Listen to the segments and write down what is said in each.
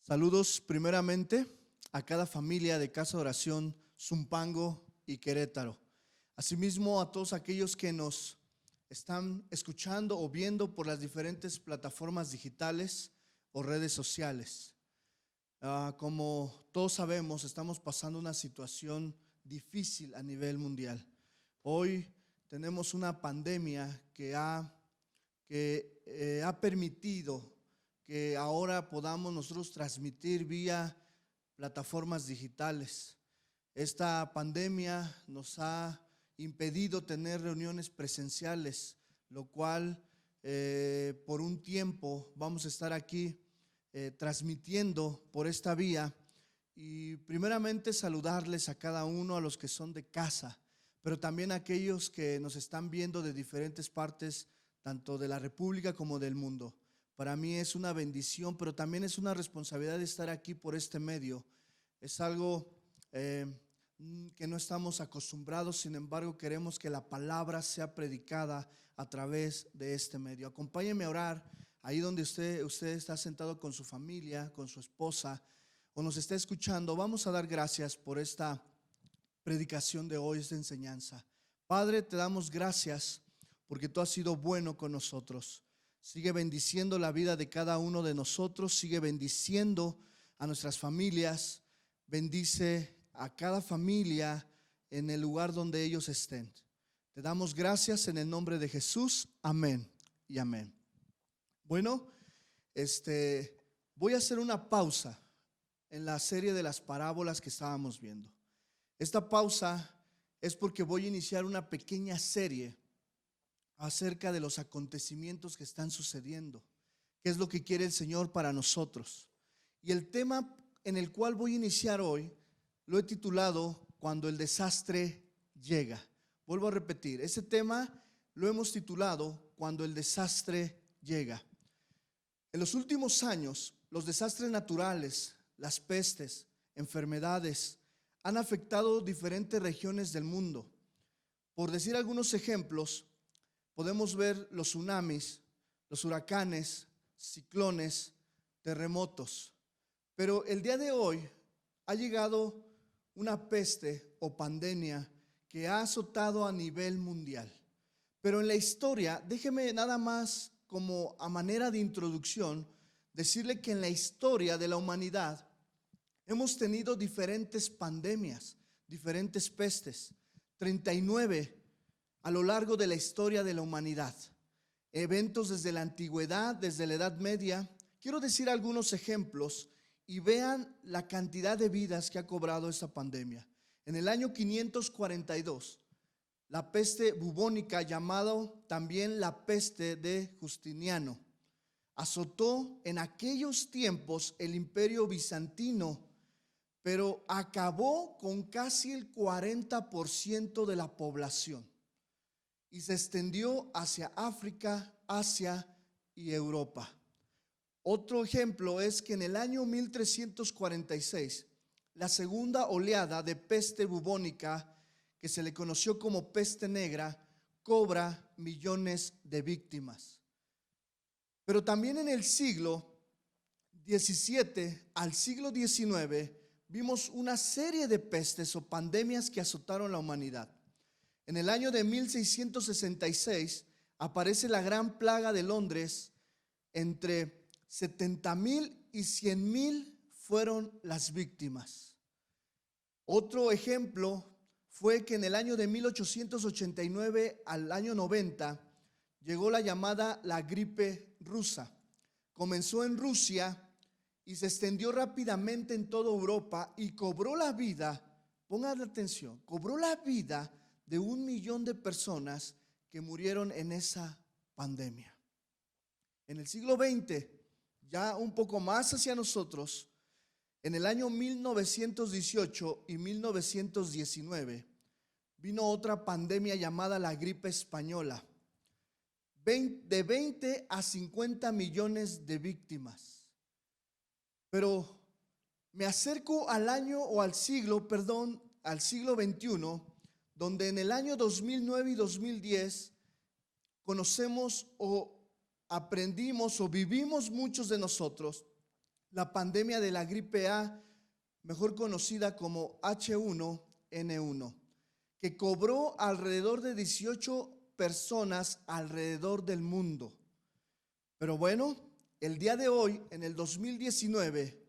Saludos primeramente a cada familia de Casa de Oración Zumpango y Querétaro. Asimismo a todos aquellos que nos están escuchando o viendo por las diferentes plataformas digitales o redes sociales. Como todos sabemos, estamos pasando una situación difícil a nivel mundial. Hoy tenemos una pandemia que ha permitido que ahora podamos nosotros transmitir vía plataformas digitales. Esta pandemia nos ha impedido tener reuniones presenciales, lo cual por un tiempo vamos a estar aquí transmitiendo por esta vía. Y primeramente saludarles a cada uno, a los que son de casa, pero también a aquellos que nos están viendo de diferentes partes, tanto de la República como del mundo. Para mí es una bendición, pero también es una responsabilidad de estar aquí por este medio. Es algo que no estamos acostumbrados, sin embargo queremos que la palabra sea predicada a través de este medio. Acompáñenme a orar ahí donde usted está sentado con su familia, con su esposa o nos está escuchando. Vamos a dar gracias por esta predicación de hoy, esta enseñanza. Padre, te damos gracias porque tú has sido bueno con nosotros. Sigue bendiciendo la vida de cada uno de nosotros, sigue bendiciendo a nuestras familias, bendice a cada familia en el lugar donde ellos estén. Te damos gracias en el nombre de Jesús, amén y amén. Bueno, voy a hacer una pausa en la serie de las parábolas que estábamos viendo. Esta pausa es porque voy a iniciar una pequeña serie acerca de los acontecimientos que están sucediendo, qué es lo que quiere el Señor para nosotros. Y el tema en el cual voy a iniciar hoy lo he titulado Cuando el desastre llega. Vuelvo a repetir, ese tema lo hemos titulado Cuando el desastre llega. En los últimos años, los desastres naturales, las pestes, enfermedades, han afectado diferentes regiones del mundo. Por decir algunos ejemplos, podemos ver los tsunamis, los huracanes, ciclones, terremotos. Pero el día de hoy ha llegado una peste o pandemia que ha azotado a nivel mundial. Pero en la historia, déjeme nada más como a manera de introducción, decirle que en la historia de la humanidad hemos tenido diferentes pandemias, diferentes pestes, 39 a lo largo de la historia de la humanidad. Eventos desde la antigüedad, desde la Edad Media. Quiero decir algunos ejemplos y vean la cantidad de vidas que ha cobrado esta pandemia. En el año 542, la peste bubónica, llamado también la peste de Justiniano, azotó en aquellos tiempos el imperio bizantino, pero acabó con casi el 40% de la población y se extendió hacia África, Asia y Europa. Otro ejemplo es que en el año 1346, la segunda oleada de peste bubónica, que se le conoció como peste negra, cobra millones de víctimas. Pero también en el siglo XVII al siglo XIX vimos una serie de pestes o pandemias que azotaron la humanidad. En el año de 1666 aparece la gran plaga de Londres. Entre 70,000 y 100,000 fueron las víctimas. Otro ejemplo fue que en el año de 1889 al año 90 llegó la llamada la gripe rusa. Comenzó en Rusia y se extendió rápidamente en toda Europa y cobró la vida, pongan atención, cobró la vida de 1 millón de personas que murieron en esa pandemia. En el siglo XX, ya un poco más hacia nosotros, en el año 1918 y 1919, vino otra pandemia llamada la gripe española. De 20 a 50 millones de víctimas. Pero me acerco al año o al siglo XXI, donde en el año 2009 y 2010 conocemos o aprendimos o vivimos muchos de nosotros la pandemia de la gripe A, mejor conocida como H1N1, que cobró alrededor de 18 personas alrededor del mundo. Pero bueno, el día de hoy, en el 2019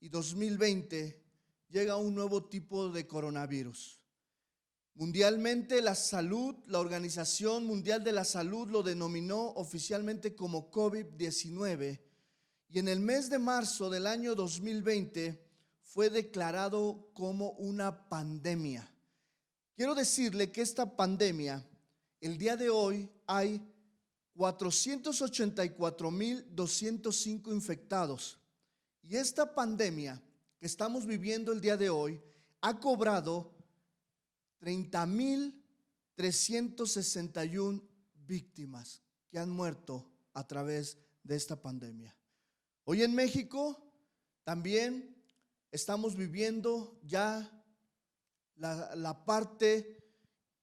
y 2020, llega un nuevo tipo de coronavirus. Mundialmente, la Organización Mundial de la Salud lo denominó oficialmente como COVID-19, y en el mes de marzo del año 2020 fue declarado como una pandemia. Quiero decirle que esta pandemia, el día de hoy hay 484,205 infectados, y esta pandemia que estamos viviendo el día de hoy ha cobrado 30,361 víctimas que han muerto a través de esta pandemia. Hoy en México también estamos viviendo ya la parte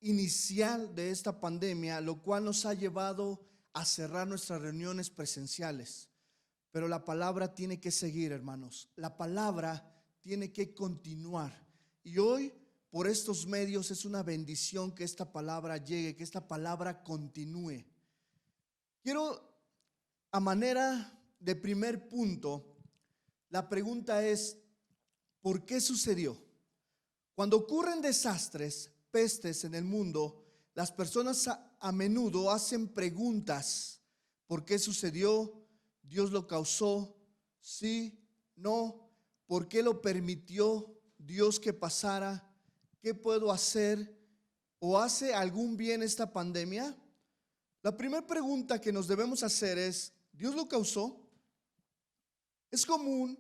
inicial de esta pandemia, lo cual nos ha llevado a cerrar nuestras reuniones presenciales. Pero la palabra tiene que seguir, hermanos. La palabra tiene que continuar. Y hoy, por estos medios, es una bendición que esta palabra llegue, que esta palabra continúe. Quiero, a manera de primer punto, la pregunta es: ¿por qué sucedió? Cuando ocurren desastres, pestes en el mundo, las personas a menudo hacen preguntas. ¿Por qué sucedió? ¿Dios lo causó? ¿Sí? ¿No? ¿Por qué lo permitió Dios que pasara? ¿Qué puedo hacer? ¿O hace algún bien esta pandemia? La primera pregunta que nos debemos hacer es: ¿Dios lo causó? Es común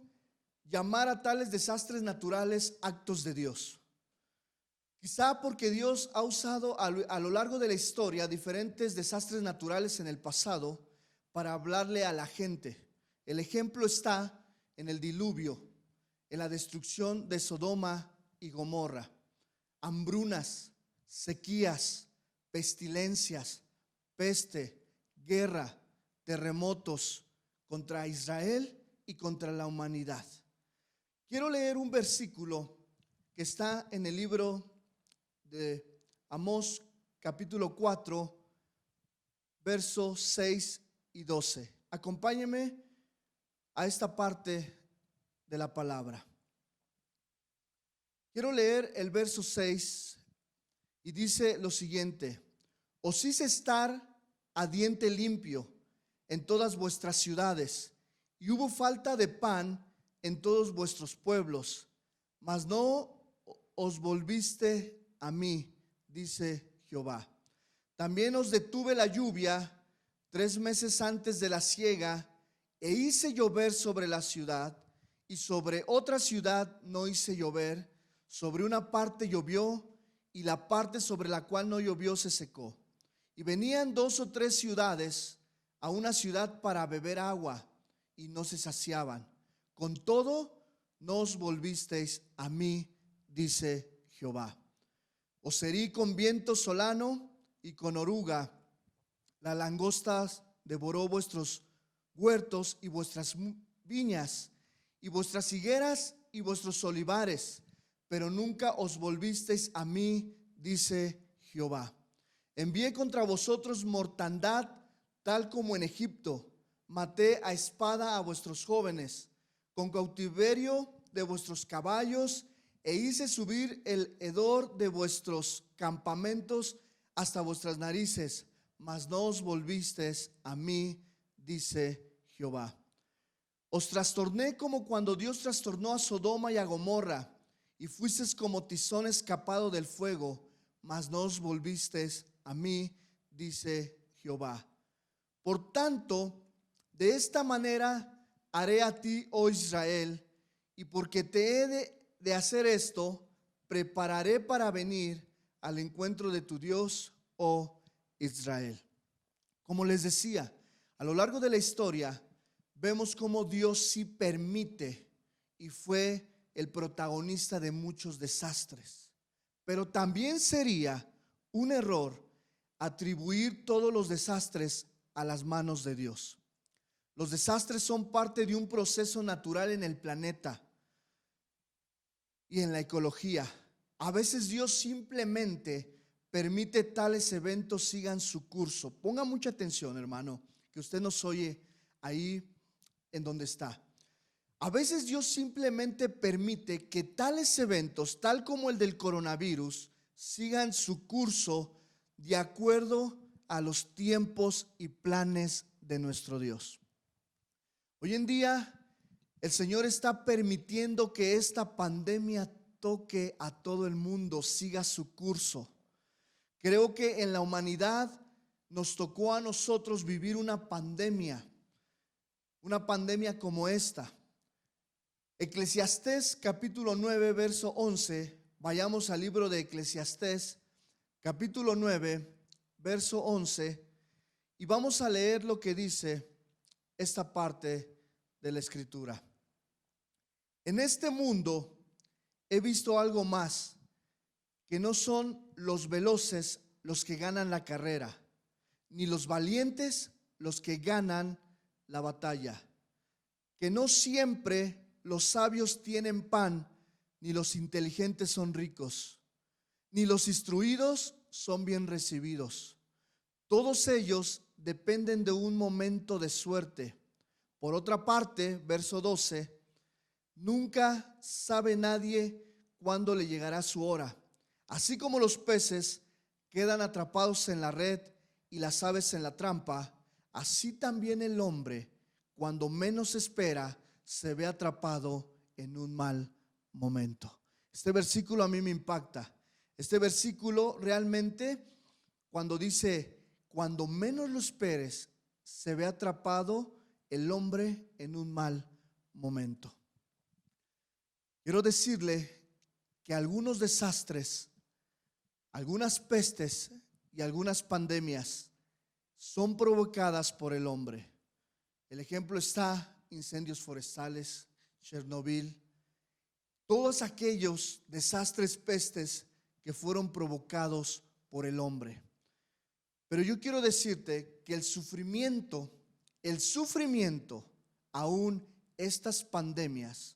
llamar a tales desastres naturales actos de Dios. Quizá porque Dios ha usado a lo largo de la historia diferentes desastres naturales en el pasado para hablarle a la gente. El ejemplo está en el diluvio, en la destrucción de Sodoma y Gomorra, hambrunas, sequías, pestilencias, peste, guerra, terremotos contra Israel y contra la humanidad. Quiero leer un versículo que está en el libro de Amós, capítulo 4, versos 6 y 12. Acompáñeme a esta parte de la palabra. Quiero leer el verso 6 y dice lo siguiente: os hice estar a diente limpio en todas vuestras ciudades, y hubo falta de pan en todos vuestros pueblos, mas no os volviste a mí, dice Jehová. También os detuve la lluvia 3 meses antes de la siega, e hice llover sobre la ciudad, y sobre otra ciudad no hice llover. Sobre una parte llovió, y la parte sobre la cual no llovió se secó. Y venían 2 o 3 ciudades a una ciudad para beber agua, y no se saciaban. Con todo, no os volvisteis a mí, dice Jehová. Os herí con viento solano y con oruga. La langosta devoró vuestros huertos y vuestras viñas, y vuestras higueras y vuestros olivares, pero nunca os volvisteis a mí, dice Jehová. Envié contra vosotros mortandad, tal como en Egipto. Maté a espada a vuestros jóvenes, con cautiverio de vuestros caballos, e hice subir el hedor de vuestros campamentos hasta vuestras narices, mas no os volvisteis a mí, dice Jehová. Os trastorné como cuando Dios trastornó a Sodoma y a Gomorra, y fuisteis como tizón escapado del fuego, mas no os volvisteis a mí, dice Jehová. Por tanto, de esta manera haré a ti, oh Israel, y porque te he de hacer esto, prepararé para venir al encuentro de tu Dios, oh Israel. Como les decía, a lo largo de la historia vemos cómo Dios sí permite y fue el protagonista de muchos desastres. Pero también sería un error atribuir todos los desastres a las manos de Dios. Los desastres son parte de un proceso natural en el planeta y en la ecología. A veces Dios simplemente permite tales eventos sigan su curso. Ponga mucha atención, hermano, que usted nos oye ahí en donde está. A veces Dios simplemente permite que tales eventos, tal como el del coronavirus, sigan su curso de acuerdo a los tiempos y planes de nuestro Dios. Hoy en día, el Señor está permitiendo que esta pandemia toque a todo el mundo, siga su curso. Creo que en la humanidad nos tocó a nosotros vivir una pandemia como esta. Eclesiastés capítulo 9, verso 11. Vayamos al libro de Eclesiastés capítulo 9, verso 11, y vamos a leer lo que dice esta parte de la escritura. En este mundo he visto algo más, que no son los veloces los que ganan la carrera, ni los valientes los que ganan la batalla, que no siempre los sabios tienen pan, ni los inteligentes son ricos, ni los instruidos son bien recibidos. Todos ellos dependen de un momento de suerte. Por otra parte, verso 12, nunca sabe nadie cuándo le llegará su hora. Así como los peces quedan atrapados en la red y las aves en la trampa, así también el hombre, cuando menos espera, se ve atrapado en un mal momento. Este versículo a mí me impacta. Este versículo realmente, cuando dice, cuando menos lo esperes, se ve atrapado el hombre en un mal momento. Quiero decirle que algunos desastres, algunas pestes y algunas pandemias son provocadas por el hombre. El ejemplo está incendios forestales, Chernobyl, todos aquellos desastres, pestes que fueron provocados por el hombre. Pero yo quiero decirte que el sufrimiento, aún estas pandemias,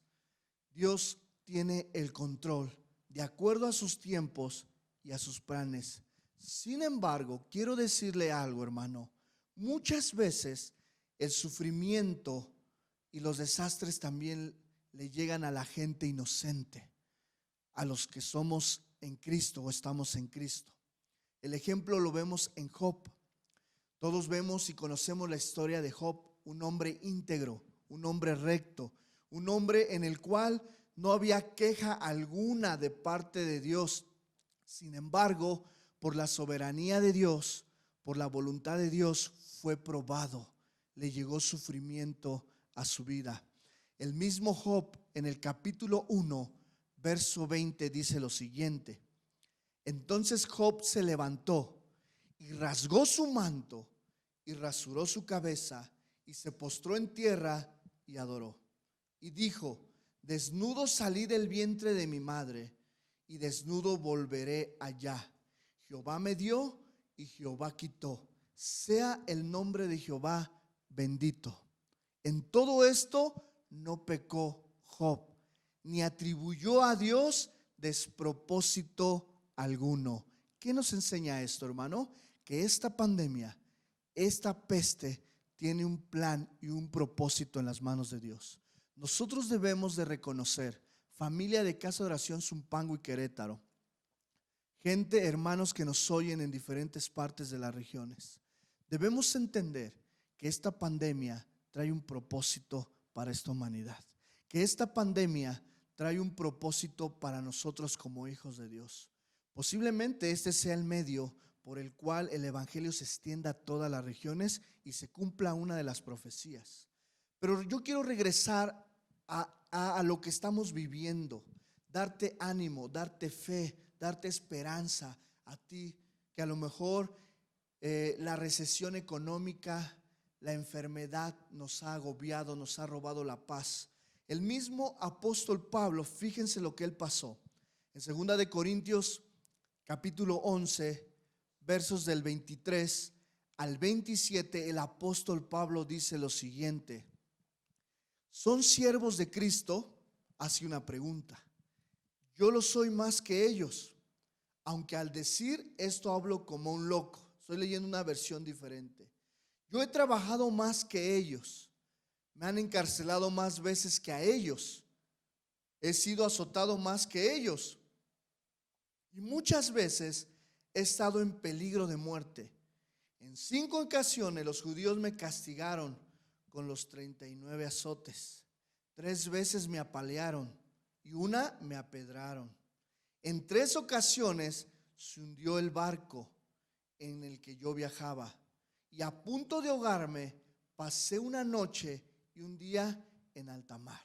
Dios tiene el control de acuerdo a sus tiempos y a sus planes. Sin embargo, quiero decirle algo, hermano. Muchas veces el sufrimiento y los desastres también le llegan a la gente inocente, a los que somos en Cristo o estamos en Cristo. El ejemplo lo vemos en Job. Todos vemos y conocemos la historia de Job, un hombre íntegro, un hombre recto, un hombre en el cual no había queja alguna de parte de Dios. Sin embargo, por la soberanía de Dios, por la voluntad de Dios, fue probado. Le llegó sufrimiento a su vida. El mismo Job en el capítulo 1, verso 20 dice lo siguiente: entonces Job se levantó y rasgó su manto y rasuró su cabeza y se postró en tierra y adoró. Y dijo: desnudo salí del vientre de mi madre y desnudo volveré allá. Jehová me dio y Jehová quitó. Sea el nombre de Jehová bendito. En todo esto no pecó Job, ni atribuyó a Dios despropósito alguno. ¿Qué nos enseña esto, hermano? Que esta pandemia, esta peste, tiene un plan y un propósito en las manos de Dios. Nosotros debemos de reconocer, familia de Casa de Oración Zumpango y Querétaro, gente, hermanos que nos oyen en diferentes partes de las regiones, debemos entender que esta pandemia trae un propósito para esta humanidad, que esta pandemia trae un propósito para nosotros como hijos de Dios. Posiblemente este sea el medio por el cual el evangelio se extienda a todas las regiones y se cumpla una de las profecías. Pero yo quiero regresar a lo que estamos viviendo, darte ánimo, darte fe, darte esperanza a ti que a lo mejor la recesión económica, la enfermedad nos ha agobiado, nos ha robado la paz. El mismo apóstol Pablo, fíjense lo que él pasó. En 2 de Corintios capítulo 11, versos del 23 al 27, el apóstol Pablo dice lo siguiente: ¿son siervos de Cristo? Hace una pregunta. Yo lo soy más que ellos, aunque al decir esto hablo como un loco. Estoy leyendo una versión diferente. Yo he trabajado más que ellos, me han encarcelado más veces que a ellos, he sido azotado más que ellos y muchas veces he estado en peligro de muerte. En 5 ocasiones los judíos me castigaron con los 39 azotes. 3 veces me apalearon y una me apedraron. En 3 ocasiones se hundió el barco en el que yo viajaba y a punto de ahogarme pasé una noche y un día en alta mar.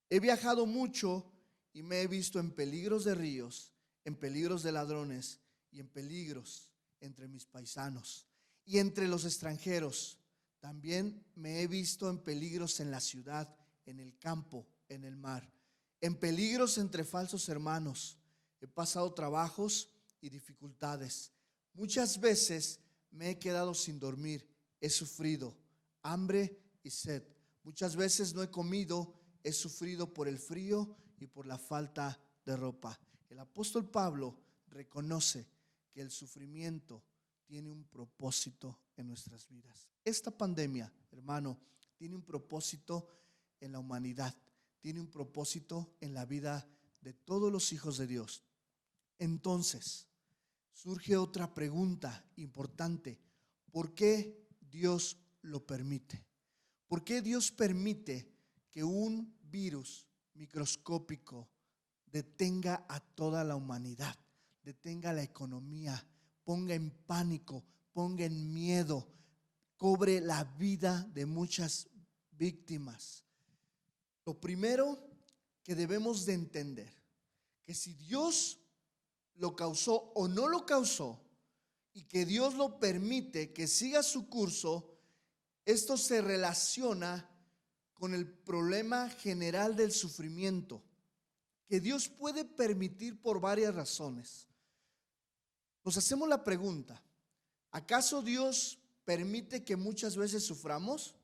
He viajado mucho y me he visto en peligros de ríos, en peligros de ladrones y en peligros entre mis paisanos y entre los extranjeros. También me he visto en peligros en la ciudad, en el campo, en el mar, en peligros entre falsos hermanos. He pasado trabajos y dificultades. Muchas veces me he quedado sin dormir. He sufrido hambre y sed. Muchas veces no he comido. He sufrido por el frío y por la falta de ropa. El apóstol Pablo reconoce que el sufrimiento tiene un propósito en nuestras vidas. Esta pandemia, hermano, tiene un propósito en la humanidad, tiene un propósito en la vida de todos los hijos de Dios. Entonces, surge otra pregunta importante: ¿por qué Dios lo permite? ¿Por qué Dios permite que un virus microscópico detenga a toda la humanidad, detenga la economía, ponga en pánico, ponga en miedo, cobre la vida de muchas víctimas? Lo primero que debemos de entender, que si Dios lo causó o no lo causó, y que Dios lo permite que siga su curso, esto se relaciona con el problema general del sufrimiento, que Dios puede permitir por varias razones. Nos hacemos la pregunta: ¿acaso Dios permite que muchas veces suframos?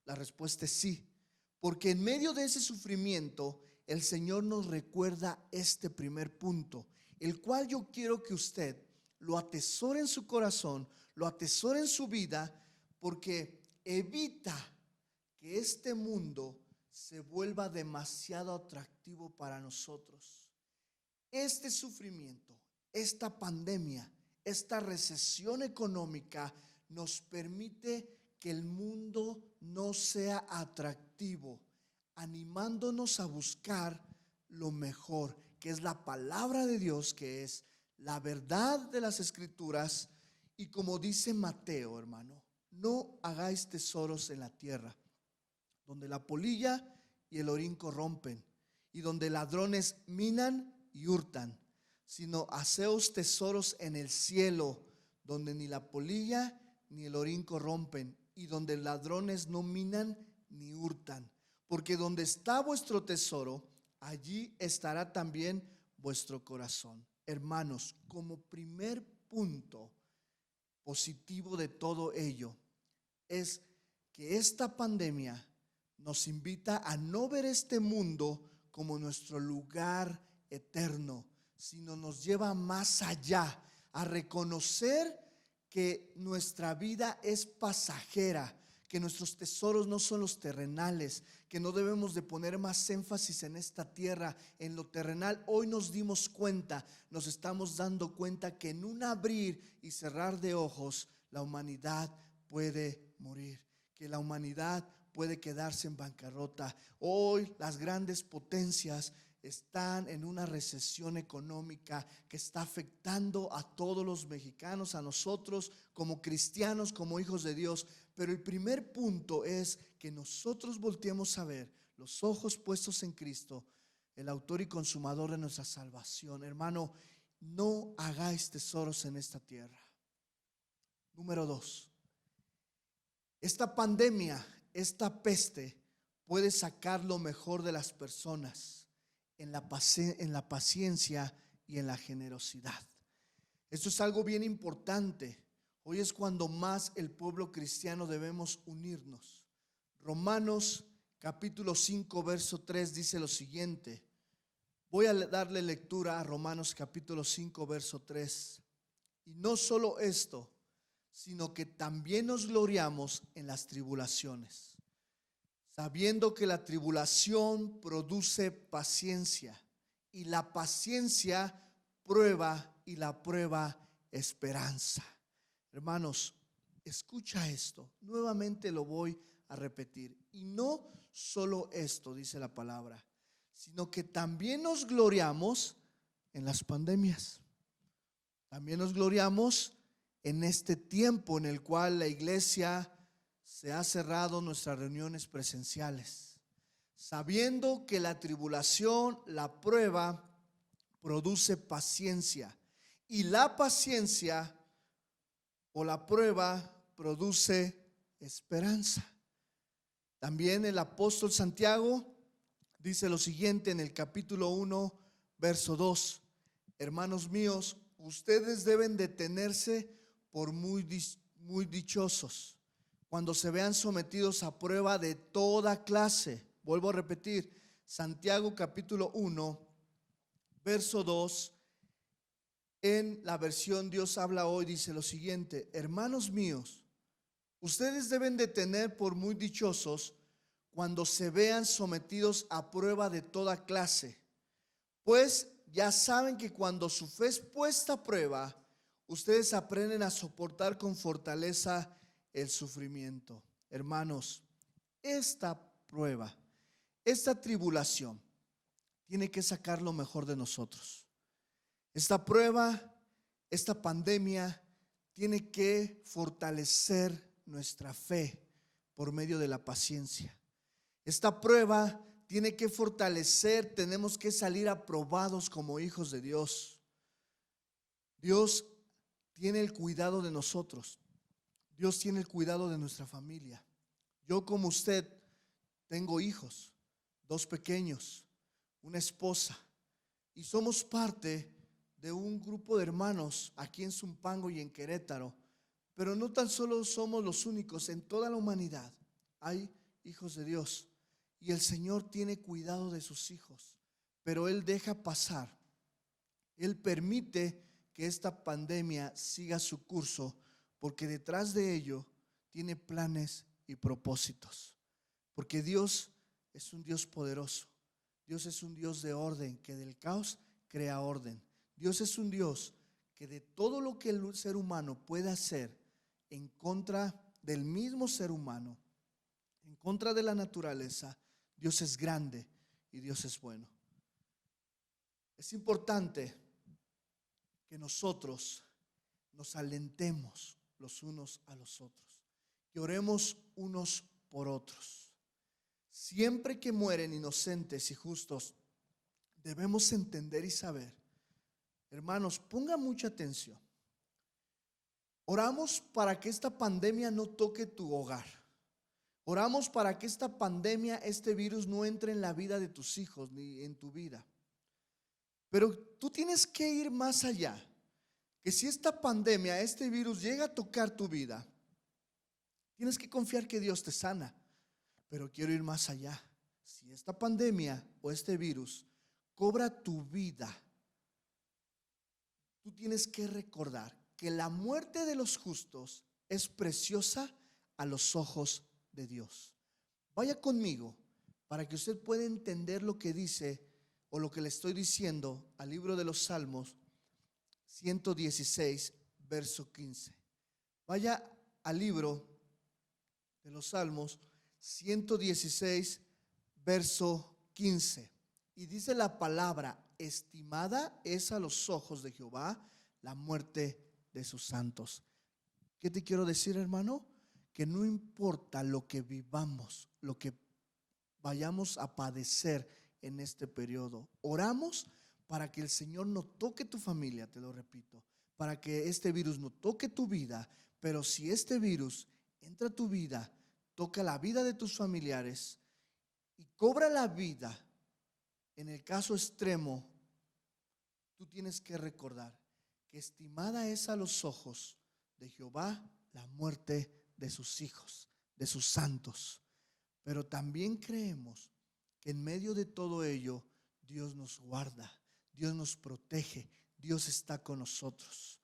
La respuesta es sí, porque en medio de ese sufrimiento el Señor nos recuerda este primer punto, el cual yo quiero que usted lo atesore en su corazón, lo atesore en su vida, porque evita que este mundo se vuelva demasiado atractivo para nosotros. Este sufrimiento, esta pandemia, esta recesión económica nos permite que el mundo no sea atractivo, animándonos a buscar lo mejor, que es la palabra de Dios, que es la verdad de las Escrituras. Y como dice Mateo, hermano, no hagáis tesoros en la tierra, donde la polilla y el orín corrompen, y donde ladrones minan y hurtan, sino haceos tesoros en el cielo, donde ni la polilla ni el orín corrompen, y donde ladrones no minan ni hurtan. Porque donde está vuestro tesoro, allí estará también vuestro corazón. Hermanos, como primer punto positivo de todo ello, es que esta pandemia nos invita a no ver este mundo como nuestro lugar eterno, sino nos lleva más allá, a reconocer que nuestra vida es pasajera, que nuestros tesoros no son los terrenales, que no debemos de poner más énfasis en esta tierra, en lo terrenal. Hoy nos dimos cuenta, nos estamos dando cuenta que en un abrir y cerrar de ojos la humanidad puede morir, que la humanidad puede quedarse en bancarrota. Hoy las grandes potencias están en una recesión económica que está afectando a todos los mexicanos, a nosotros como cristianos, como hijos de Dios. Pero el primer punto es que nosotros volteemos a ver, los ojos puestos en Cristo, el autor y consumador de nuestra salvación. Hermano, no hagáis tesoros en esta tierra. Número 2, esta pandemia, esta peste puede sacar lo mejor de las personas en la paciencia y en la generosidad. Esto es algo bien importante. Hoy es cuando más el pueblo cristiano debemos unirnos. Romanos capítulo 5, verso 3 dice lo siguiente. Voy a darle lectura a Romanos capítulo 5, verso 3. Y no solo esto, sino que también nos gloriamos en las tribulaciones, sabiendo que la tribulación produce paciencia, y la paciencia prueba, y la prueba esperanza. Hermanos, escucha esto, nuevamente lo voy a repetir. Y no solo esto, dice la palabra, sino que también nos gloriamos en las pandemias. También nos gloriamos en este tiempo en el cual la iglesia se ha cerrado nuestras reuniones presenciales, sabiendo que la tribulación, la prueba, produce paciencia, y la paciencia o la prueba produce esperanza. También el apóstol Santiago dice lo siguiente en el capítulo 1, verso 2. Hermanos míos, ustedes deben de tenerse por muy dichosos cuando se vean sometidos a prueba de toda clase. Vuelvo a repetir, Santiago capítulo 1, verso 2. En la versión Dios habla hoy dice lo siguiente: hermanos míos, ustedes deben de tener por muy dichosos cuando se vean sometidos a prueba de toda clase, pues ya saben que cuando su fe es puesta a prueba, ustedes aprenden a soportar con fortaleza el sufrimiento. Hermanos, esta prueba, esta tribulación, tiene que sacar lo mejor de nosotros. Esta prueba, esta pandemia, tiene que fortalecer nuestra fe por medio de la paciencia. Esta prueba tiene que fortalecer, tenemos que salir aprobados como hijos de Dios. Dios tiene el cuidado de nosotros. Dios tiene el cuidado de nuestra familia. Yo, como usted, tengo hijos, 2 pequeños, una esposa, y somos parte de un grupo de hermanos aquí en Zumpango y en Querétaro. Pero no tan solo somos los únicos, en toda la humanidad hay hijos de Dios, y el Señor tiene cuidado de sus hijos, pero Él deja pasar, Él permite que esta pandemia siga su curso, porque detrás de ello tiene planes y propósitos, porque Dios es un Dios poderoso. Dios es un Dios de orden, que del caos crea orden. Dios es un Dios que de todo lo que el ser humano puede hacer en contra del mismo ser humano, en contra de la naturaleza, Dios es grande y Dios es bueno. Es importante que nosotros nos alentemos los unos a los otros, que oremos unos por otros. Siempre que mueren inocentes y justos, debemos entender y saber. Hermanos, pongan mucha atención. Oramos para que esta pandemia no toque tu hogar. Oramos para que esta pandemia, este virus, no entre en la vida de tus hijos ni en tu vida. Pero tú tienes que ir más allá. Que si esta pandemia, este virus llega a tocar tu vida, tienes que confiar que Dios te sana. Pero quiero ir más allá. Si esta pandemia o este virus cobra tu vida, tú tienes que recordar que la muerte de los justos es preciosa a los ojos de Dios. Vaya conmigo para que usted pueda entender lo que dice o lo que le estoy diciendo al libro de los Salmos 116, verso 15. Vaya al libro de los Salmos 116, verso 15. Y dice la palabra: estimada es a los ojos de Jehová la muerte de sus santos. ¿Qué te quiero decir, hermano? Que no importa lo que vivamos, lo que vayamos a padecer en este periodo, oramos para que el Señor no toque tu familia, te lo repito, para que este virus no toque tu vida. Pero si este virus entra a tu vida, toca la vida de tus familiares y cobra la vida, en el caso extremo, tú tienes que recordar que estimada es a los ojos de Jehová la muerte de sus hijos, de sus santos. Pero también creemos que en medio de todo ello, Dios nos guarda, Dios nos protege, Dios está con nosotros.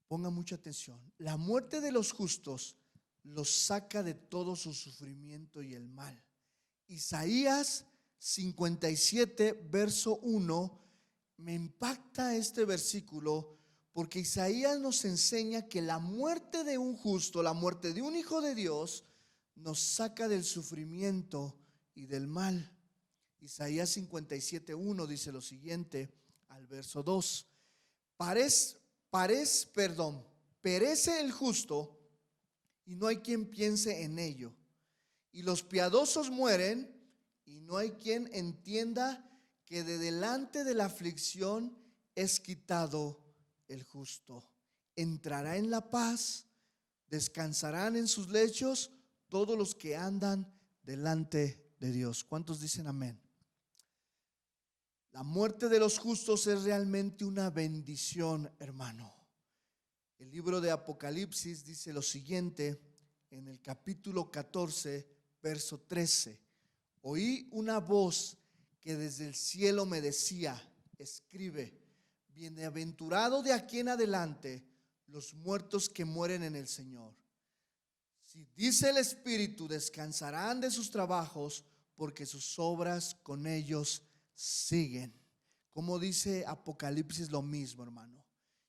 Ponga mucha atención. La muerte de los justos los saca de todo su sufrimiento y el mal. Isaías 57, verso 1, me impacta este versículo porque Isaías nos enseña que la muerte de un justo, la muerte de un hijo de Dios, nos saca del sufrimiento y del mal. Isaías 57, 1 dice lo siguiente al verso 2: perece el justo y no hay quien piense en ello, y los piadosos mueren y no hay quien entienda que de delante de la aflicción es quitado el justo. Entrará en la paz, descansarán en sus lechos todos los que andan delante de Dios. ¿Cuántos dicen amén? La muerte de los justos es realmente una bendición, hermano. El libro de Apocalipsis dice lo siguiente en el capítulo 14, verso 13: oí una voz que desde el cielo me decía: escribe, bienaventurado de aquí en adelante los muertos que mueren en el Señor. Si dice el Espíritu, descansarán de sus trabajos, porque sus obras con ellos siguen. Como dice Apocalipsis, lo mismo, hermano.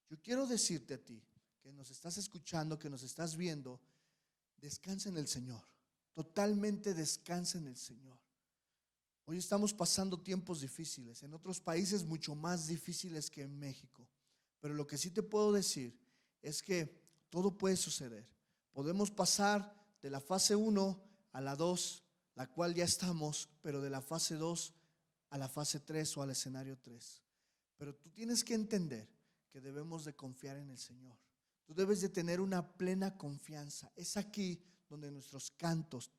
Yo quiero decirte a ti que nos estás escuchando, que nos estás viendo, descansa en el Señor. Totalmente descansa en el Señor. Hoy estamos pasando tiempos difíciles, en otros países mucho más difíciles que en México. Pero lo que sí te puedo decir es que todo puede suceder. Podemos pasar de la fase 1 a la 2, la cual ya estamos, pero de la fase 2 a la fase 3 o al escenario 3. Pero tú tienes que entender que debemos de confiar en el Señor. Tú debes de tener una plena confianza. Es aquí donde nuestros cantos,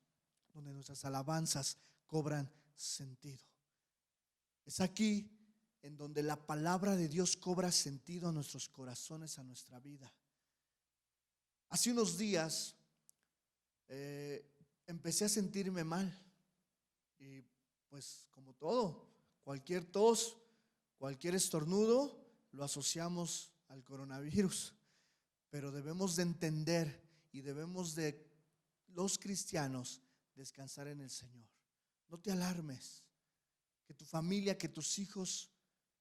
donde nuestras alabanzas cobran sentido. Es aquí en donde la palabra de Dios cobra sentido a nuestros corazones, a nuestra vida. Hace unos días empecé a sentirme mal y pues como todo, cualquier tos, cualquier estornudo lo asociamos al coronavirus. Pero debemos de entender y debemos de, los cristianos, descansar en el Señor. No te alarmes, que tu familia, que tus hijos,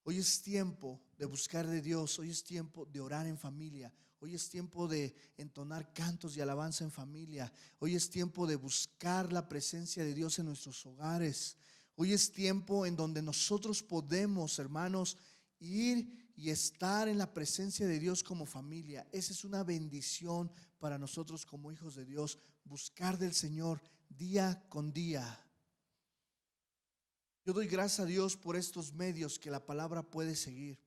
hoy es tiempo de buscar de Dios, hoy es tiempo de orar en familia, hoy es tiempo de entonar cantos y alabanza en familia, hoy es tiempo de buscar la presencia de Dios en nuestros hogares, hoy es tiempo en donde nosotros podemos, hermanos, ir y estar en la presencia de Dios como familia. Esa es una bendición para nosotros como hijos de Dios, buscar del Señor día con día. Yo doy gracias a Dios por estos medios que la palabra puede seguir.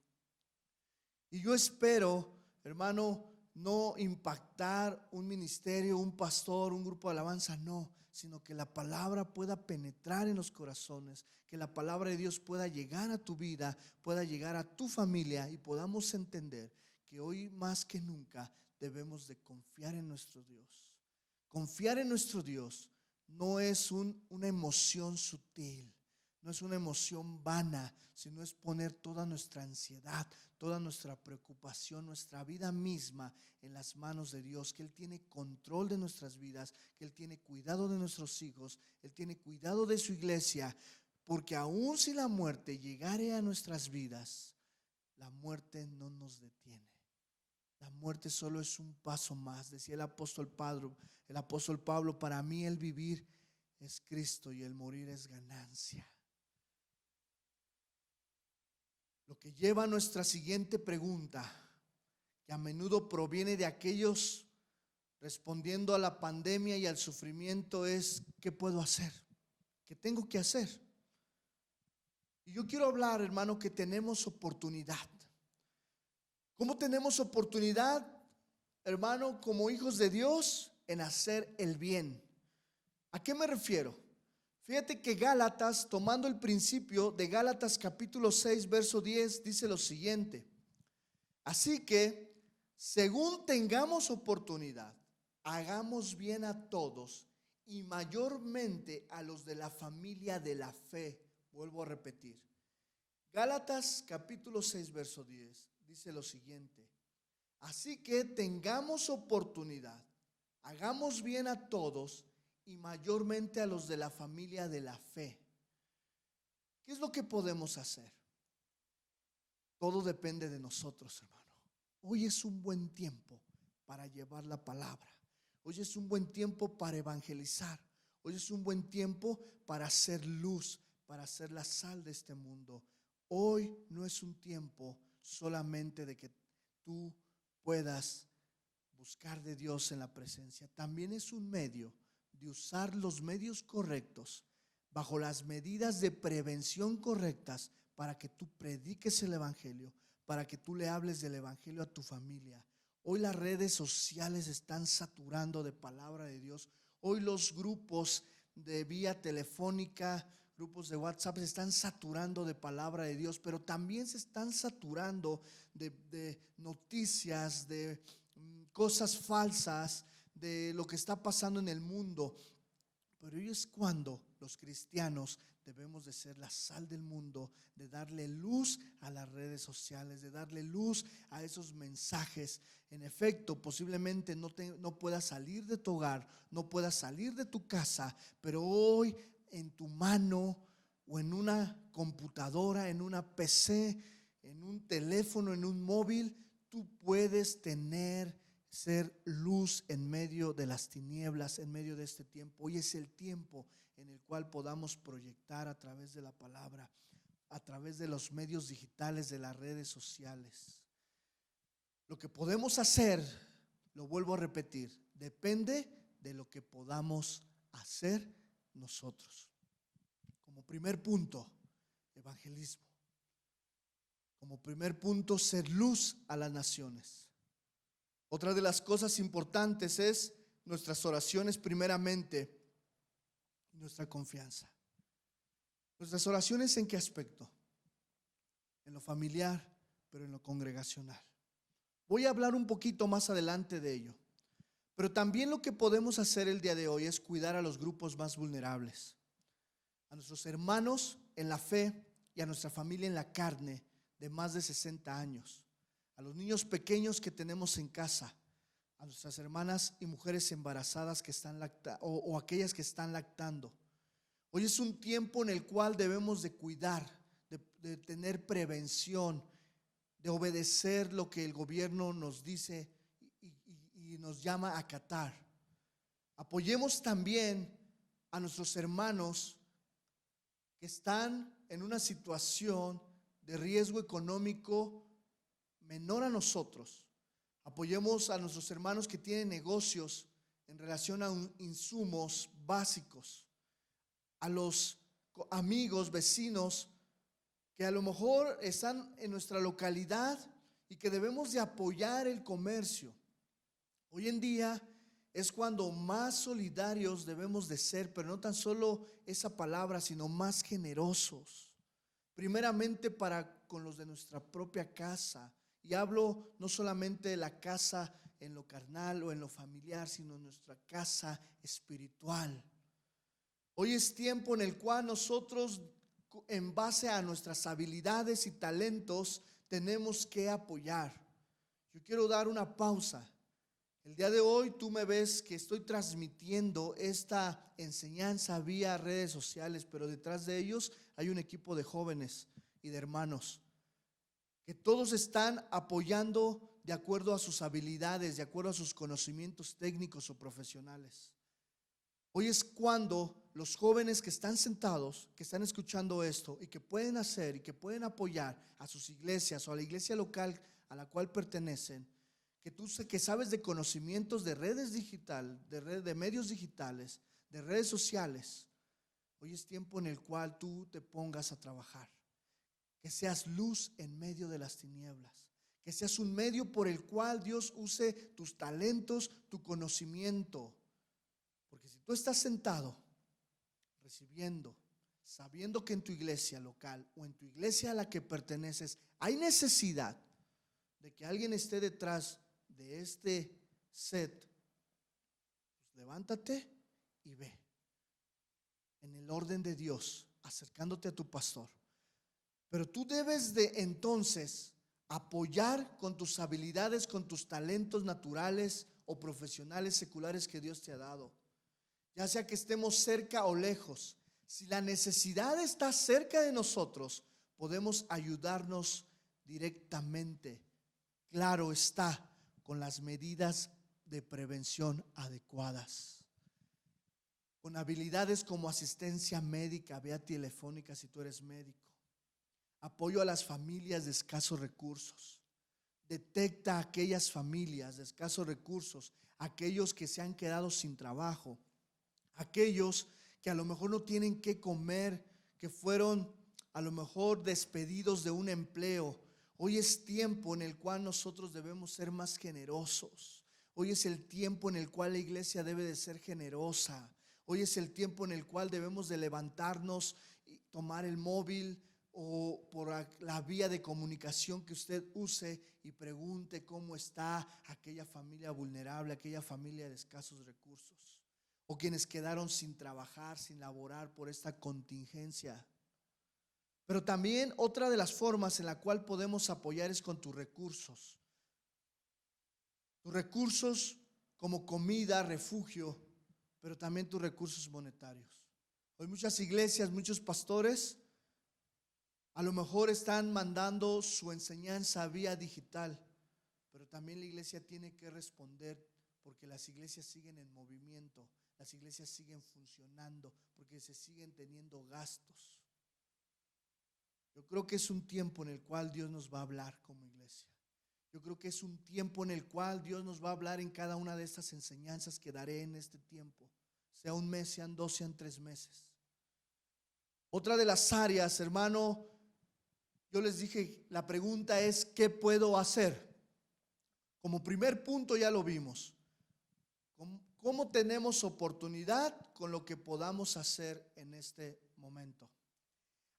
Y yo espero, hermano, no impactar un ministerio, un pastor, un grupo de alabanza, no, sino que la palabra pueda penetrar en los corazones, que la palabra de Dios pueda llegar a tu vida, pueda llegar a tu familia y podamos entender que hoy más que nunca debemos de confiar en nuestro Dios. Confiar en nuestro Dios no es una emoción sutil, no es una emoción vana, sino es poner toda nuestra ansiedad, toda nuestra preocupación, nuestra vida misma en las manos de Dios, que Él tiene control de nuestras vidas, que Él tiene cuidado de nuestros hijos, Él tiene cuidado de su iglesia, porque aun si la muerte llegare a nuestras vidas, la muerte no nos detiene. La muerte solo es un paso más. Decía el apóstol Pablo, para mí el vivir es Cristo y el morir es ganancia. Lo que lleva a nuestra siguiente pregunta, que a menudo proviene de aquellos respondiendo a la pandemia y al sufrimiento, es: ¿qué puedo hacer? ¿Qué tengo que hacer? Y yo quiero hablar, hermano, que tenemos oportunidad. ¿Cómo tenemos oportunidad, hermano, como hijos de Dios, en hacer el bien? ¿A qué me refiero? Fíjate que Gálatas, tomando el principio de Gálatas capítulo 6, verso 10, dice lo siguiente: así que según tengamos oportunidad, hagamos bien a todos y mayormente a los de la familia de la fe. Vuelvo a repetir. Gálatas capítulo 6, verso 10 dice lo siguiente: así que tengamos oportunidad, hagamos bien a todos y mayormente a los de la familia de la fe. ¿Qué es lo que podemos hacer? Todo depende de nosotros, hermano. Hoy es un buen tiempo para llevar la palabra. Hoy es un buen tiempo para evangelizar. Hoy es un buen tiempo para hacer luz, para hacer la sal de este mundo. Hoy no es un tiempo solamente de que tú puedas buscar de Dios en la presencia. También es un medio de usar los medios correctos, bajo las medidas de prevención correctas, para que tú prediques el evangelio, para que tú le hables del evangelio a tu familia. Hoy las redes sociales están saturando de palabra de Dios. Hoy los grupos de vía telefónica, grupos de WhatsApp se están saturando de palabra de Dios, pero también se están saturando de noticias, de cosas falsas, de lo que está pasando en el mundo. Pero hoy es cuando los cristianos debemos de ser la sal del mundo, de darle luz a las redes sociales, de darle luz a esos mensajes. En efecto, posiblemente no puedas salir de tu hogar, no puedas salir de tu casa, pero hoy en tu mano o en una computadora, en una PC, en un teléfono, en un móvil, tú puedes ser luz en medio de las tinieblas, en medio de este tiempo. Hoy es el tiempo en el cual podamos proyectar a través de la palabra, a través de los medios digitales, de las redes sociales. Lo que podemos hacer, lo vuelvo a repetir, depende de lo que podamos hacer nosotros. Como primer punto, evangelismo. Como primer punto, ser luz a las naciones. Otra de las cosas importantes es nuestras oraciones primeramente, nuestra confianza. Nuestras oraciones, ¿en qué aspecto? En lo familiar, pero en lo congregacional. Voy a hablar un poquito más adelante de ello. Pero también lo que podemos hacer el día de hoy es cuidar a los grupos más vulnerables, a nuestros hermanos en la fe y a nuestra familia en la carne de más de 60 años. A los niños pequeños que tenemos en casa, a nuestras hermanas y mujeres embarazadas que están o aquellas que están lactando. Hoy es un tiempo en el cual debemos de cuidar, de tener prevención, de obedecer lo que el gobierno nos dice y nos llama a acatar. Apoyemos también a nuestros hermanos que están en una situación de riesgo económico menor a nosotros. Apoyemos a nuestros hermanos que tienen negocios en relación a insumos básicos, a los amigos, vecinos que a lo mejor están en nuestra localidad y que debemos de apoyar el comercio. Hoy en día es cuando más solidarios debemos de ser, pero no tan solo esa palabra, sino más generosos. Primeramente con los de nuestra propia casa. Y hablo no solamente de la casa en lo carnal o en lo familiar, sino nuestra casa espiritual. Hoy es tiempo en el cual nosotros, en base a nuestras habilidades y talentos, tenemos que apoyar. Yo quiero dar una pausa. El día de hoy tú me ves que estoy transmitiendo esta enseñanza vía redes sociales, pero detrás de ellos hay un equipo de jóvenes y de hermanos que todos están apoyando de acuerdo a sus habilidades, de acuerdo a sus conocimientos técnicos o profesionales. Hoy es cuando los jóvenes que están sentados, que están escuchando esto y que pueden hacer y que pueden apoyar a sus iglesias o a la iglesia local a la cual pertenecen, que tú que sabes de conocimientos de redes digitales, de medios digitales, de redes sociales. Hoy es tiempo en el cual tú te pongas a trabajar. Que seas luz en medio de las tinieblas. Que seas un medio por el cual Dios use tus talentos, tu conocimiento. Porque si tú estás sentado, recibiendo, sabiendo que en tu iglesia local o en tu iglesia a la que perteneces hay necesidad de que alguien esté detrás de este set, pues levántate y ve en el orden de Dios, acercándote a tu pastor. Pero tú debes de entonces apoyar con tus habilidades, con tus talentos naturales o profesionales seculares que Dios te ha dado. Ya sea que estemos cerca o lejos, si la necesidad está cerca de nosotros, podemos ayudarnos directamente. Claro está, con las medidas de prevención adecuadas. Con habilidades como asistencia médica, vía telefónica si tú eres médico. Apoyo a las familias de escasos recursos. Detecta a aquellas familias de escasos recursos, aquellos que se han quedado sin trabajo, aquellos que a lo mejor no tienen qué comer, que fueron a lo mejor despedidos de un empleo. Hoy es tiempo en el cual nosotros debemos ser más generosos. Hoy es el tiempo en el cual la iglesia debe de ser generosa. Hoy es el tiempo en el cual debemos de levantarnos y tomar el móvil o por la vía de comunicación que usted use y pregunte cómo está aquella familia vulnerable, aquella familia de escasos recursos, o quienes quedaron sin trabajar, sin laborar por esta contingencia. Pero también otra de las formas en la cual podemos apoyar es con tus recursos. Tus recursos como comida, refugio, pero también tus recursos monetarios. Hoy muchas iglesias, muchos pastores a lo mejor están mandando su enseñanza vía digital, pero también la iglesia tiene que responder, porque las iglesias siguen en movimiento, las iglesias siguen funcionando, porque se siguen teniendo gastos. Yo creo que es un tiempo en el cual Dios nos va a hablar como iglesia. Yo creo que es un tiempo en el cual Dios nos va a hablar en cada una de estas enseñanzas que daré en este tiempo, sea un mes, sean 2, sean 3 meses. Otra de las áreas, hermano, yo les dije, la pregunta es, ¿qué puedo hacer? Como primer punto ya lo vimos. ¿Cómo tenemos oportunidad con lo que podamos hacer en este momento?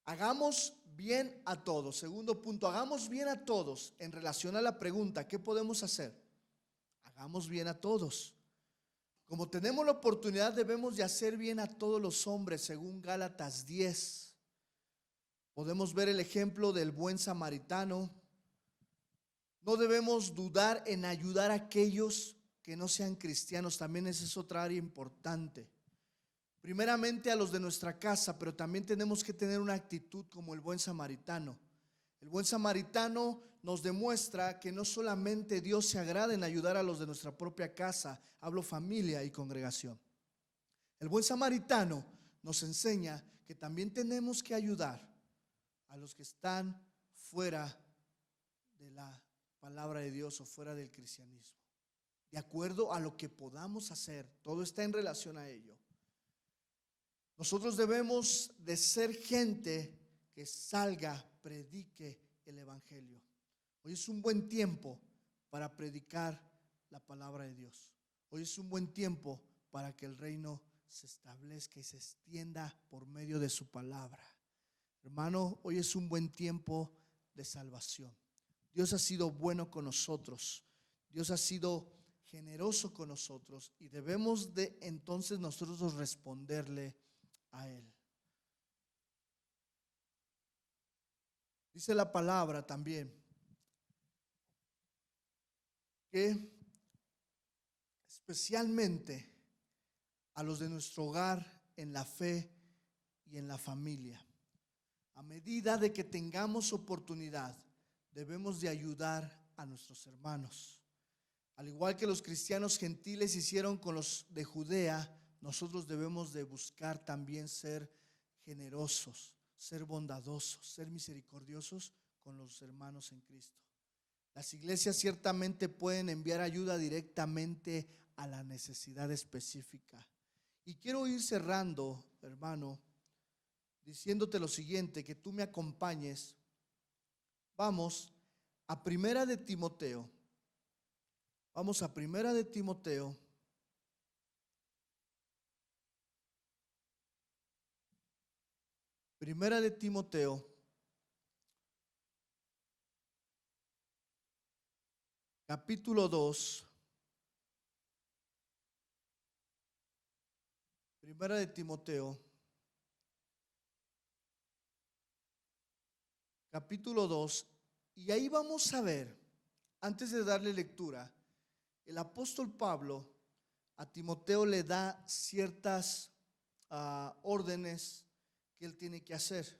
Hagamos bien a todos. Segundo punto, hagamos bien a todos. En relación a la pregunta, ¿qué podemos hacer? Hagamos bien a todos. Como tenemos la oportunidad, debemos de hacer bien a todos los hombres, según Gálatas 10. Podemos ver el ejemplo del buen samaritano. No debemos dudar en ayudar a aquellos que no sean cristianos. También esa es otra área importante. Primeramente a los de nuestra casa, pero también tenemos que tener una actitud como el buen samaritano. El buen samaritano nos demuestra que no solamente Dios se agrada en ayudar a los de nuestra propia casa, hablo familia y congregación. El buen samaritano nos enseña que también tenemos que ayudar a los que están fuera de la palabra de Dios o fuera del cristianismo, de acuerdo a lo que podamos hacer. Todo está en relación a ello. Nosotros debemos de ser gente que salga, predique el evangelio. Hoy es un buen tiempo para predicar la palabra de Dios. Hoy es un buen tiempo para que el reino se establezca y se extienda por medio de su palabra. Hermano, hoy es un buen tiempo de salvación. Dios ha sido bueno con nosotros. Dios ha sido generoso con nosotros y debemos de entonces nosotros responderle a Él. Dice la palabra también que especialmente a los de nuestro hogar en la fe y en la familia, a medida de que tengamos oportunidad, debemos de ayudar a nuestros hermanos. Al igual que los cristianos gentiles hicieron con los de Judea, nosotros debemos de buscar también ser generosos, ser bondadosos, ser misericordiosos con los hermanos en Cristo. Las iglesias ciertamente pueden enviar ayuda directamente a la necesidad específica. Y quiero ir cerrando, hermano, diciéndote lo siguiente, que tú me acompañes. Vamos a Primera de Timoteo. Vamos a Primera de Timoteo. Primera de Timoteo, capítulo 2, primera de Timoteo, capítulo 2, y ahí vamos a ver, antes de darle lectura, el apóstol Pablo a Timoteo le da ciertas órdenes que él tiene que hacer.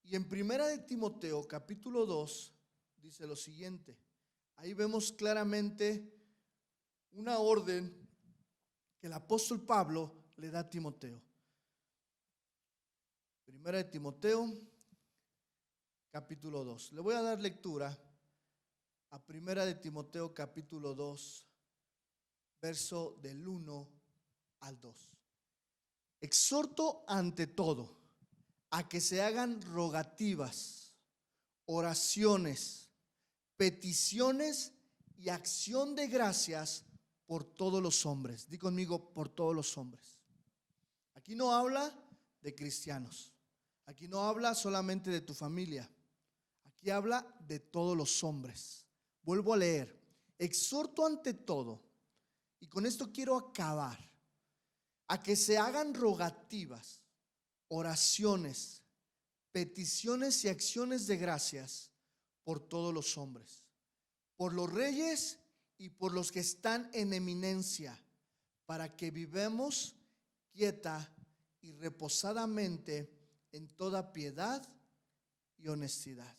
Y en primera de Timoteo, capítulo 2, dice lo siguiente. Ahí vemos claramente una orden que el apóstol Pablo le da a Timoteo. Primera de Timoteo, capítulo 2. Le voy a dar lectura a primera de Timoteo, capítulo 2, verso del 1 al 2. Exhorto ante todo a que se hagan rogativas, oraciones, peticiones y acción de gracias por todos los hombres. Di conmigo, por todos los hombres. Aquí no habla de cristianos. Aquí no habla solamente de tu familia. Aquí habla de todos los hombres. Vuelvo a leer. Exhorto ante todo, y con esto quiero acabar, a que se hagan rogativas, oraciones, peticiones y acciones de gracias por todos los hombres, por los reyes y por los que están en eminencia, para que vivamos quieta y reposadamente en toda piedad y honestidad.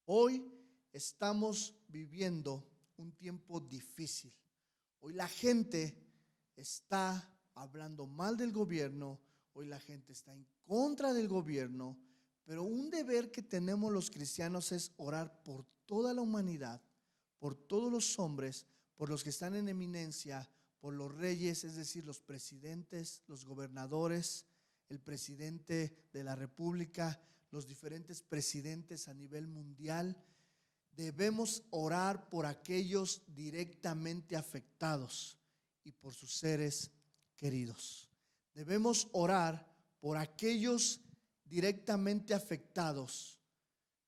Hoy estamos viviendo un tiempo difícil. Hoy la gente está hablando mal del gobierno, hoy la gente está en contra del gobierno, pero un deber que tenemos los cristianos es orar por toda la humanidad, por todos los hombres, por los que están en eminencia, por los reyes, es decir, los presidentes, los gobernadores, el presidente de la república, los diferentes presidentes a nivel mundial. Debemos orar por aquellos directamente afectados y por sus seres queridos. Debemos orar por aquellos directamente afectados.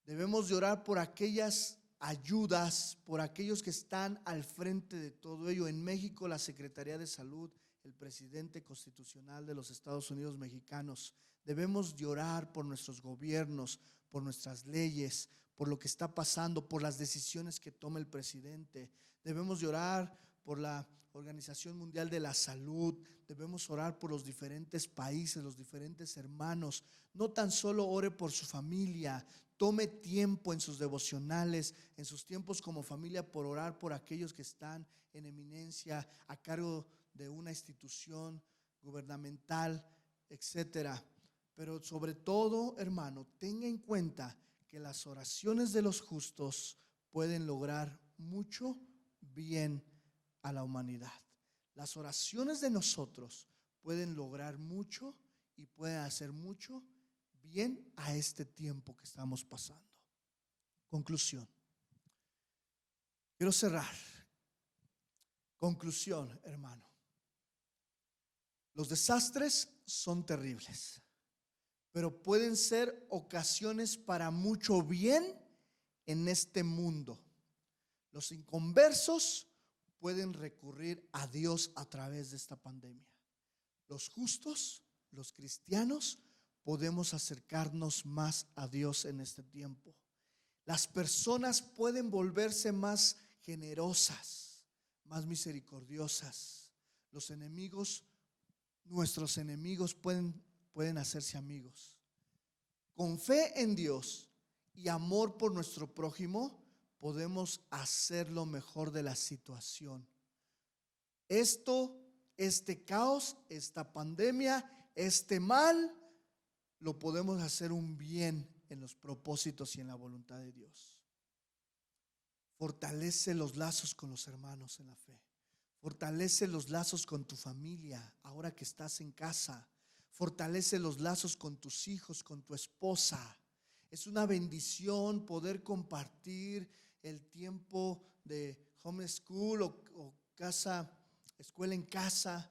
Debemos de orar por aquellas ayudas, por aquellos que están al frente de todo ello. En México, la Secretaría de Salud, el presidente constitucional de los Estados Unidos mexicanos. Debemos de orar por nuestros gobiernos, por nuestras leyes, por lo que está pasando, por las decisiones que toma el presidente. Debemos de orar por la Organización Mundial de la Salud. Debemos orar por los diferentes países, los diferentes hermanos. No tan solo ore por su familia, tome tiempo en sus devocionales, en sus tiempos como familia, por orar por aquellos que están en eminencia, a cargo de una institución gubernamental, etcétera. Pero sobre todo, hermano, tenga en cuenta que las oraciones de los justos pueden lograr mucho bien a la humanidad. Las oraciones de nosotros pueden lograr mucho y pueden hacer mucho bien a este tiempo que estamos pasando. Conclusión. Quiero cerrar. Conclusión, hermano. Los desastres son terribles, pero pueden ser ocasiones para mucho bien en este mundo. Los inconversos pueden recurrir a Dios a través de esta pandemia. Los justos, los cristianos, podemos acercarnos más a Dios en este tiempo. Las personas pueden volverse más generosas, más misericordiosas. Los enemigos, nuestros enemigos pueden hacerse amigos. Con fe en Dios y amor por nuestro prójimo, podemos hacer lo mejor de la situación. Este caos, esta pandemia, este mal, lo podemos hacer un bien en los propósitos y en la voluntad de Dios. Fortalece los lazos con los hermanos en la fe. Fortalece los lazos con tu familia ahora que estás en casa. Fortalece los lazos con tus hijos, con tu esposa. Es una bendición poder compartir el tiempo de homeschool o escuela en casa,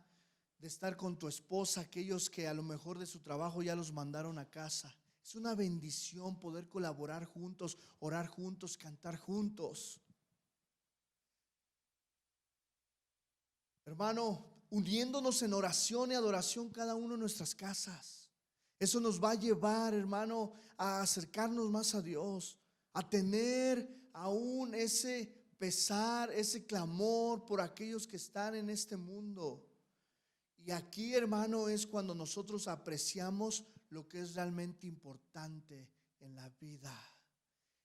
de estar con tu esposa, aquellos que a lo mejor de su trabajo ya los mandaron a casa. Es una bendición poder colaborar juntos, orar juntos, cantar juntos. Hermano, uniéndonos en oración y adoración cada uno en nuestras casas. Eso nos va a llevar, hermano, a acercarnos más a Dios, a tener aún ese pesar, ese clamor por aquellos que están en este mundo. Y aquí, hermano, es cuando nosotros apreciamos lo que es realmente importante en la vida.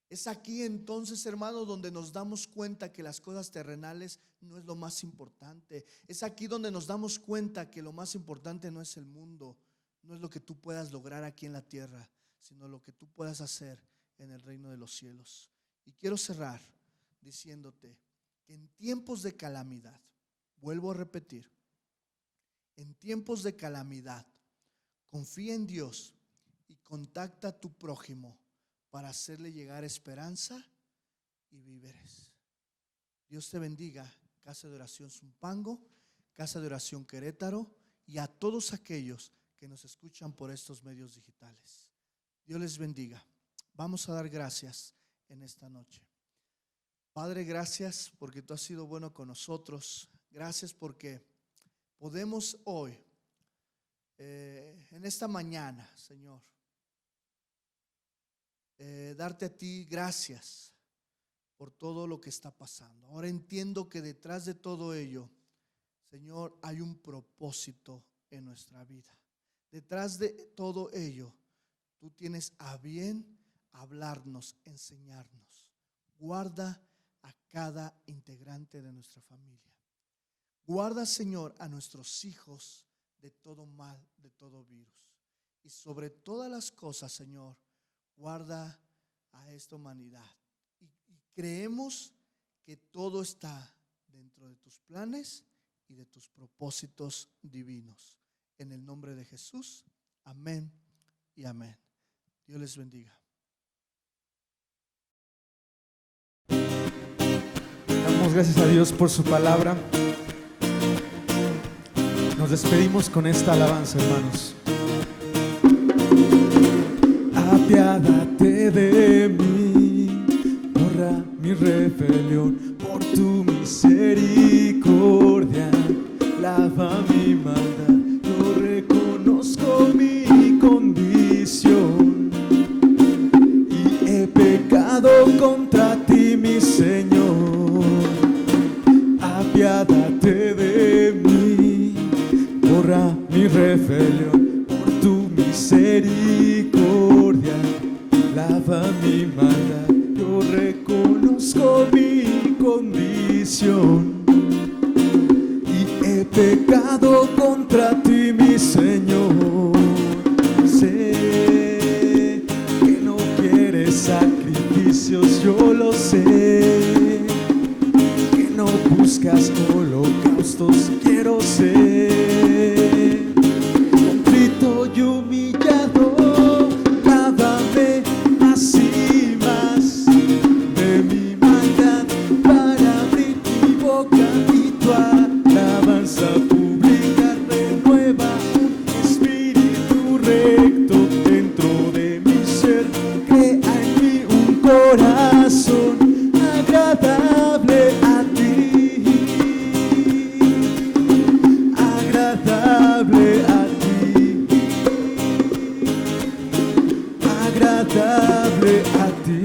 Es aquí entonces, hermano, donde nos damos cuenta que las cosas terrenales no es lo más importante. Es aquí donde nos damos cuenta que lo más importante no es el mundo, no es lo que tú puedas lograr aquí en la tierra, sino lo que tú puedas hacer en el reino de los cielos. Y quiero cerrar diciéndote que en tiempos de calamidad, vuelvo a repetir, en tiempos de calamidad, confía en Dios y contacta a tu prójimo para hacerle llegar esperanza y víveres. Dios te bendiga, Casa de Oración Zumpango, Casa de Oración Querétaro, y a todos aquellos que nos escuchan por estos medios digitales. Dios les bendiga. Vamos a dar gracias en esta noche. Padre, gracias porque tú has sido bueno con nosotros. Gracias porque podemos hoy, en esta mañana, Señor, darte a ti gracias por todo lo que está pasando. Ahora entiendo que detrás de todo ello, Señor, hay un propósito en nuestra vida. Detrás de todo ello, tú tienes a bien hablarnos, enseñarnos. Guarda a cada integrante de nuestra familia. Guarda, Señor, a nuestros hijos de todo mal, de todo virus. Y sobre todas las cosas, Señor, guarda a esta humanidad. Y creemos que todo está dentro de tus planes y de tus propósitos divinos. En el nombre de Jesús, amén y amén. Dios les bendiga. Damos gracias a Dios por su palabra. Nos despedimos con esta alabanza, hermanos. Apiádate de mí, borra mi rebelión, por tu misericordia, lava mi maldad. Yo reconozco mi condición y he pecado contra ti, mi Señor. Apiádate de mí, borra mi rebelión, por tu misericordia, lava mi maldad. Yo reconozco mi condición y he pecado contra ti, mi Señor. Sé que no quieres sacrificios, yo lo sé, que no buscas holocaustos, quiero ser contrito y humillado. Lávame más y más de mi maldad para abrir mi boca y tu alabanza pública. Renueva un espíritu recto dentro de mi ser, crea en mí un corazón agradable a ti, agradable a ti, agradable a ti.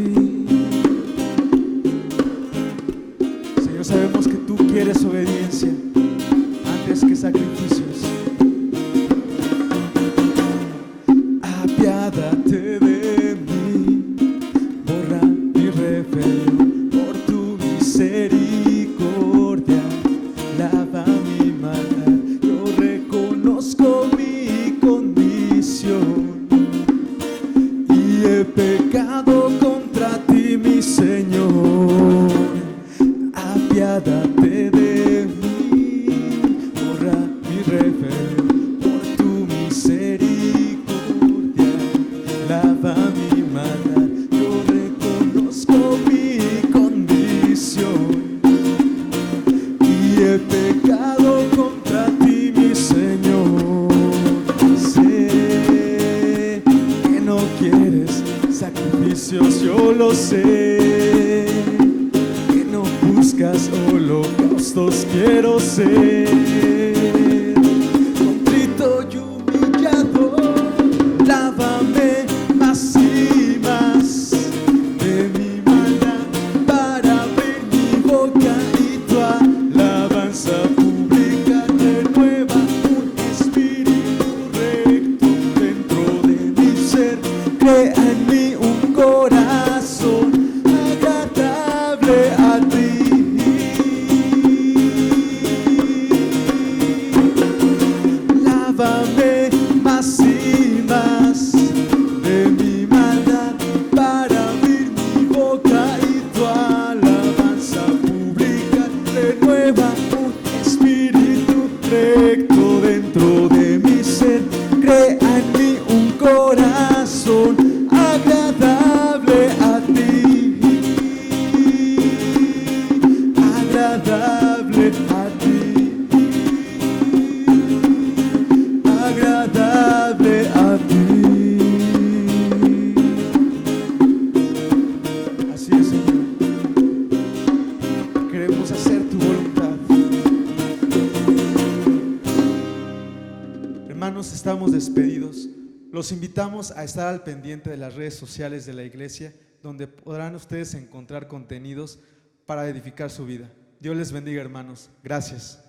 Señor, sabemos que tú quieres obediencia antes que sacrificios. Apiádate de mí, borra mi rebelión, por tu misericordia, lava mi maldad. Yo reconozco mi condición y he pecado contra ti, mi Señor. Apiádate de mí, borra mi rebelión, por tu misericordia, lava mi maldad. Yo reconozco mi condición y he pecado contra ti, mi Señor. Sé que no quieres sacrificios, yo lo sé, que no buscas holocaustos, tus dos quiero ser. Contrito y humillado, lávame más y más de mi maldad para abrir mi boca y tu alabanza pública. Renueva un espíritu recto dentro de mi ser. Crea en mí un corazón agradable a ti. Lávame más y más de mi maldad para abrir mi boca y tu alabanza pública. Renueva un espíritu recto dentro de mi ser. Crea en mí un corazón agradable a ti. Agradable a ti. Agradable a ti. Así es, Señor. Queremos hacer tu voluntad. Hermanos, estamos despedidos. Los invitamos a estar al pendiente de las redes sociales de la iglesia, donde podrán ustedes encontrar contenidos para edificar su vida. Dios les bendiga, hermanos. Gracias.